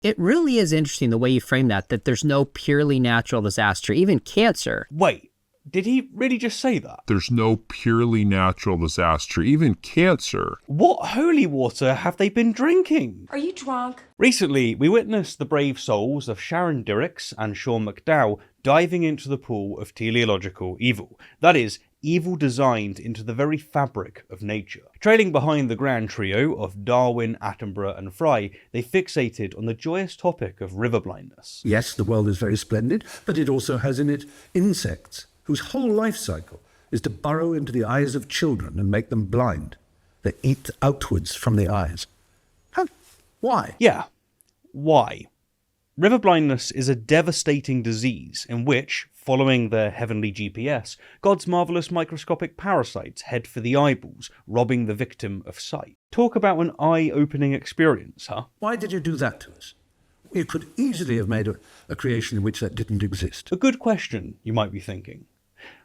It really is interesting the way you frame that there's no purely natural disaster, even cancer. Wait, did he really just say that? There's no purely natural disaster, even cancer. What holy water have they been drinking? Are you drunk? Recently, we witnessed the brave souls of Sharon Dirks and Sean McDowell diving into the pool of teleological evil. That is, evil designed into the very fabric of nature. Trailing behind the grand trio of Darwin, Attenborough and Fry, they fixated on the joyous topic of river blindness. Yes, the world is very splendid, but it also has in it insects whose whole life cycle is to burrow into the eyes of children and make them blind. They eat outwards from the eyes. Why? Yeah, why? River blindness is a devastating disease in which, following their heavenly GPS, God's marvellous microscopic parasites head for the eyeballs, robbing the victim of sight. Talk about an eye-opening experience, huh? Why did you do that to us? You could easily have made a creation in which that didn't exist. A good question, you might be thinking.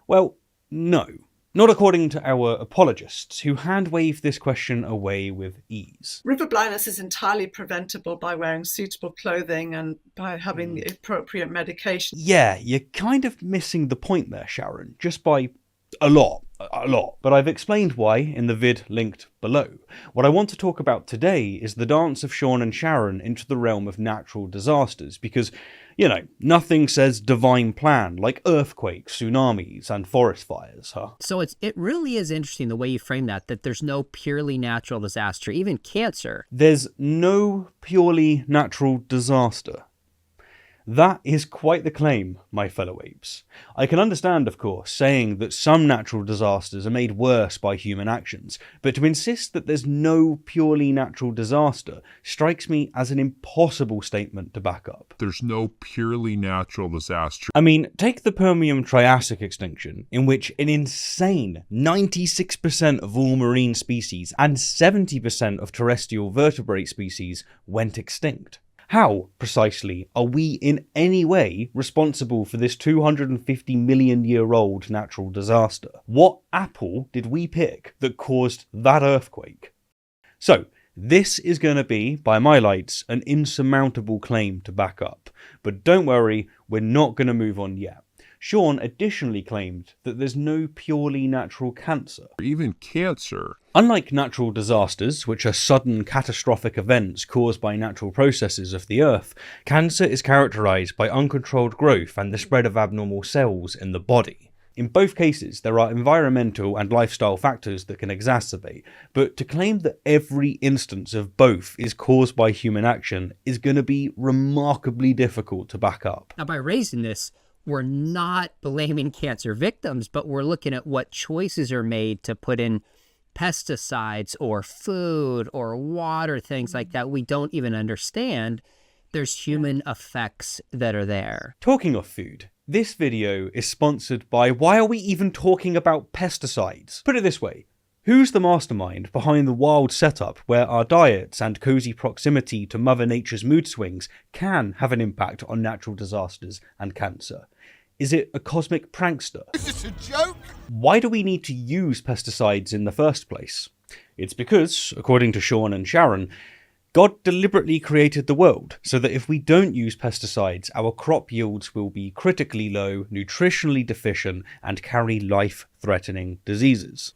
Well, no. Not according to our apologists, who hand-wave this question away with ease. River blindness is entirely preventable by wearing suitable clothing and by having the appropriate medication. Yeah, you're kind of missing the point there, Sharon, just by a lot. But I've explained why in the vid linked below. What I want to talk about today is the dance of Sean and Sharon into the realm of natural disasters, because, you know, nothing says divine plan like earthquakes, tsunamis, and forest fires, huh? So it really is interesting the way you frame that there's no purely natural disaster, even cancer. There's no purely natural disaster. That is quite the claim, my fellow apes. I can understand, of course, saying that some natural disasters are made worse by human actions, but to insist that there's no purely natural disaster strikes me as an impossible statement to back up. There's no purely natural disaster. I mean, take the Permian-Triassic extinction, in which an insane 96% of all marine species and 70% of terrestrial vertebrate species went extinct. How, precisely, are we in any way responsible for this 250 million year old natural disaster? What apple did we pick that caused that earthquake? So, this is going to be, by my lights, an insurmountable claim to back up. But don't worry, we're not going to move on yet. Sean additionally claimed that there's no purely natural cancer. Even cancer. Unlike natural disasters, which are sudden catastrophic events caused by natural processes of the earth, cancer is characterized by uncontrolled growth and the spread of abnormal cells in the body. In both cases, there are environmental and lifestyle factors that can exacerbate, but to claim that every instance of both is caused by human action is going to be remarkably difficult to back up. Now, by raising this, we're not blaming cancer victims, but we're looking at what choices are made to put in pesticides or food or water, things like that we don't even understand. There's human effects that are there. Talking of food, this video is sponsored by why are we even talking about pesticides? Put it this way. Who's the mastermind behind the wild setup where our diets and cozy proximity to Mother Nature's mood swings can have an impact on natural disasters and cancer? Is it a cosmic prankster? Is this a joke? Why do we need to use pesticides in the first place? It's because, according to Sean and Sharon, God deliberately created the world so that if we don't use pesticides, our crop yields will be critically low, nutritionally deficient, and carry life-threatening diseases.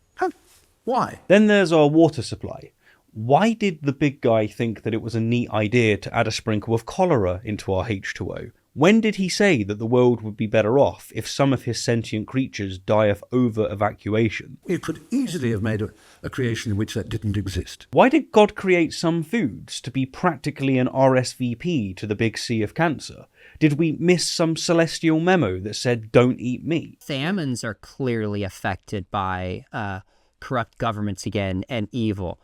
Why? Then there's our water supply. Why did the big guy think that it was a neat idea to add a sprinkle of cholera into our H2O? When did he say that the world would be better off if some of his sentient creatures die of over-evacuation? You could easily have made a creation in which that didn't exist. Why did God create some foods to be practically an RSVP to the big sea of cancer? Did we miss some celestial memo that said, don't eat meat? Famines are clearly affected by corrupt governments again and evil.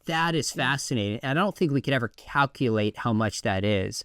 That is fascinating. And I don't think we could ever calculate how much that is,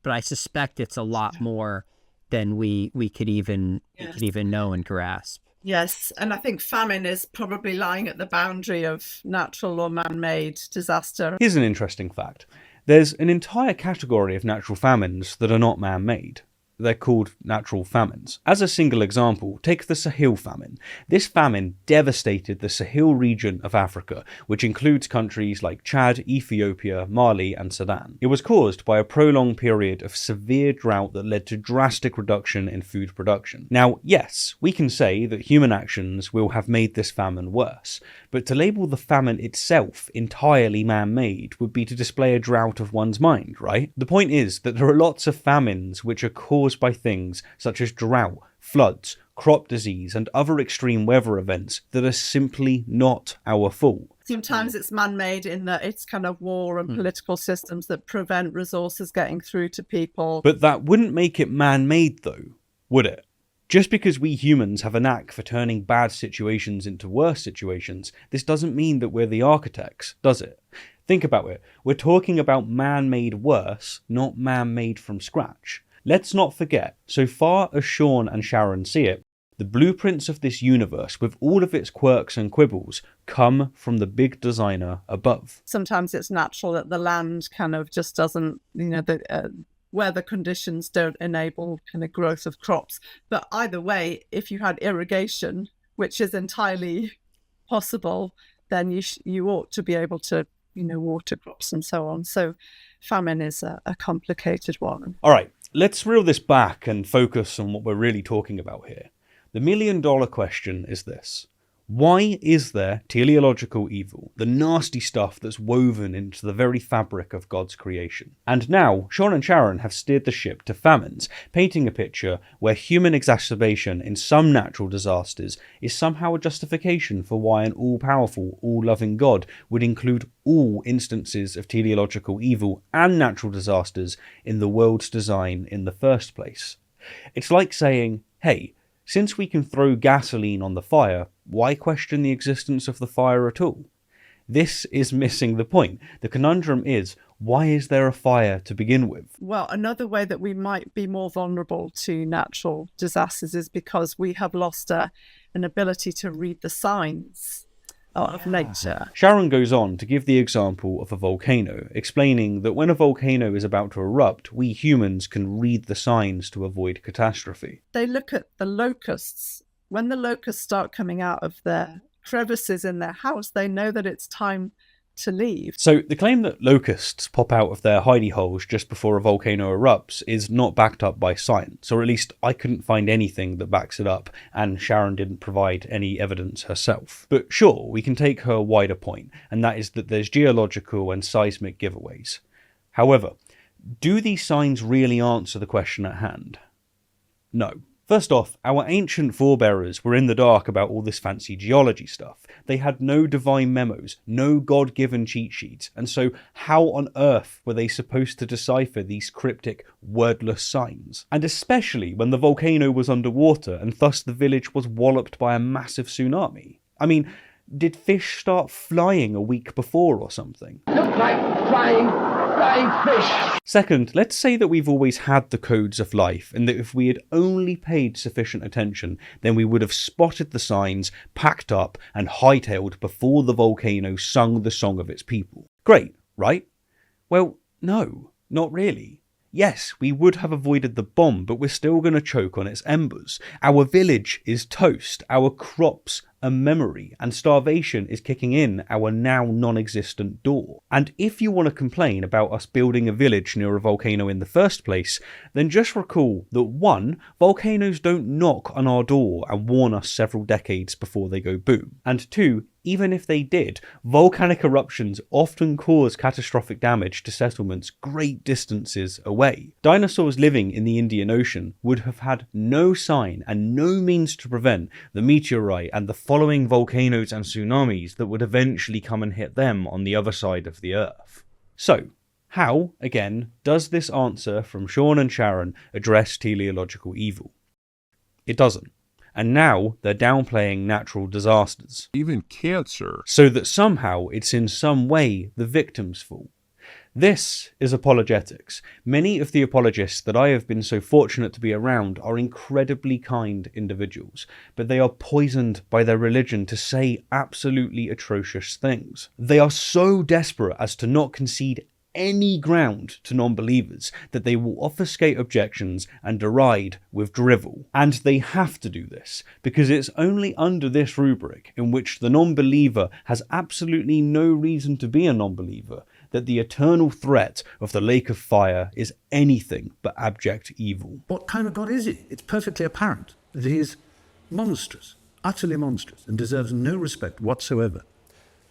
but I suspect it's a lot more than we could even know and grasp. Yes, and I think famine is probably lying at the boundary of natural or man-made disaster. Here's an interesting fact. There's an entire category of natural famines that are not man-made. they're called natural famines. As a single example, take the Sahel famine. This famine devastated the Sahel region of Africa, which includes countries like Chad, Ethiopia, Mali, and Sudan. It was caused by a prolonged period of severe drought that led to drastic reduction in food production. Now, yes, we can say that human actions will have made this famine worse, but to label the famine itself entirely man-made would be to display a drought of one's mind, right? The point is that there are lots of famines which are caused by things such as drought, floods, crop disease, and other extreme weather events that are simply not our fault. Sometimes it's man-made in that it's kind of war and political systems that prevent resources getting through to people. But that wouldn't make it man-made though, would it? Just because we humans have a knack for turning bad situations into worse situations, this doesn't mean that we're the architects, does it? Think about it. We're talking about man-made worse, not man-made from scratch. Let's not forget, so far as Sean and Sharon see it, the blueprints of this universe, with all of its quirks and quibbles, come from the big designer above. Sometimes it's natural that the land kind of just doesn't, weather conditions don't enable kind of growth of crops. But either way, if you had irrigation, which is entirely possible, then you ought to be able to, water crops and so on. So famine is a complicated one. All right, let's reel this back and focus on what we're really talking about here. The million-dollar question is this. Why is there teleological evil, the nasty stuff that's woven into the very fabric of God's creation? And now, Sean and Sharon have steered the ship to famines, painting a picture where human exacerbation in some natural disasters is somehow a justification for why an all-powerful, all-loving God would include all instances of teleological evil and natural disasters in the world's design in the first place. It's like saying, hey, since we can throw gasoline on the fire, why question the existence of the fire at all? This is missing the point. The conundrum is, why is there a fire to begin with? Well, another way that we might be more vulnerable to natural disasters is because we have lost an ability to read the signs of nature. Sharon goes on to give the example of a volcano, explaining that when a volcano is about to erupt, we humans can read the signs to avoid catastrophe. They look at the locusts. When the locusts start coming out of their crevices in their house, they know that it's time to leave. So the claim that locusts pop out of their hidey holes just before a volcano erupts is not backed up by science, or at least I couldn't find anything that backs it up, and Sharon didn't provide any evidence herself. But sure, we can take her wider point, and that is that there's geological and seismic giveaways. However, do these signs really answer the question at hand? No. First off, our ancient forebearers were in the dark about all this fancy geology stuff. They had no divine memos, no God-given cheat sheets, and so how on earth were they supposed to decipher these cryptic, wordless signs? And especially when the volcano was underwater and thus the village was walloped by a massive tsunami. I mean, did fish start flying a week before or something? Look like flying fish. Second, let's say that we've always had the codes of life, and that if we had only paid sufficient attention, then we would have spotted the signs, packed up, and hightailed before the volcano sung the song of its people. Great, right? Well, no, not really. Yes, we would have avoided the bomb, but we're still going to choke on its embers. Our village is toast, our crops a memory, and starvation is kicking in our now non-existent door. And if you want to complain about us building a village near a volcano in the first place, then just recall that 1, volcanoes don't knock on our door and warn us several decades before they go boom. And 2, even if they did, volcanic eruptions often cause catastrophic damage to settlements great distances away. Dinosaurs living in the Indian Ocean would have had no sign and no means to prevent the meteorite and the following volcanoes and tsunamis that would eventually come and hit them on the other side of the Earth. So, how, again, does this answer from Sean and Sharon address teleological evil? It doesn't. And now they're downplaying natural disasters. Even cancer. So that somehow it's in some way the victim's fault. This is Apologetics. Many of the apologists that I have been so fortunate to be around are incredibly kind individuals, but they are poisoned by their religion to say absolutely atrocious things. They are so desperate as to not concede any ground to non-believers that they will obfuscate objections and deride with drivel. And they have to do this, because it's only under this rubric, in which the non-believer has absolutely no reason to be a non-believer, that the eternal threat of the lake of fire is anything but abject evil. What kind of God is he? It's perfectly apparent that he is monstrous, utterly monstrous, and deserves no respect whatsoever.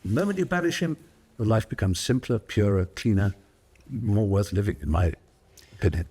The moment you banish him, your life becomes simpler, purer, cleaner, more worth living, in my opinion.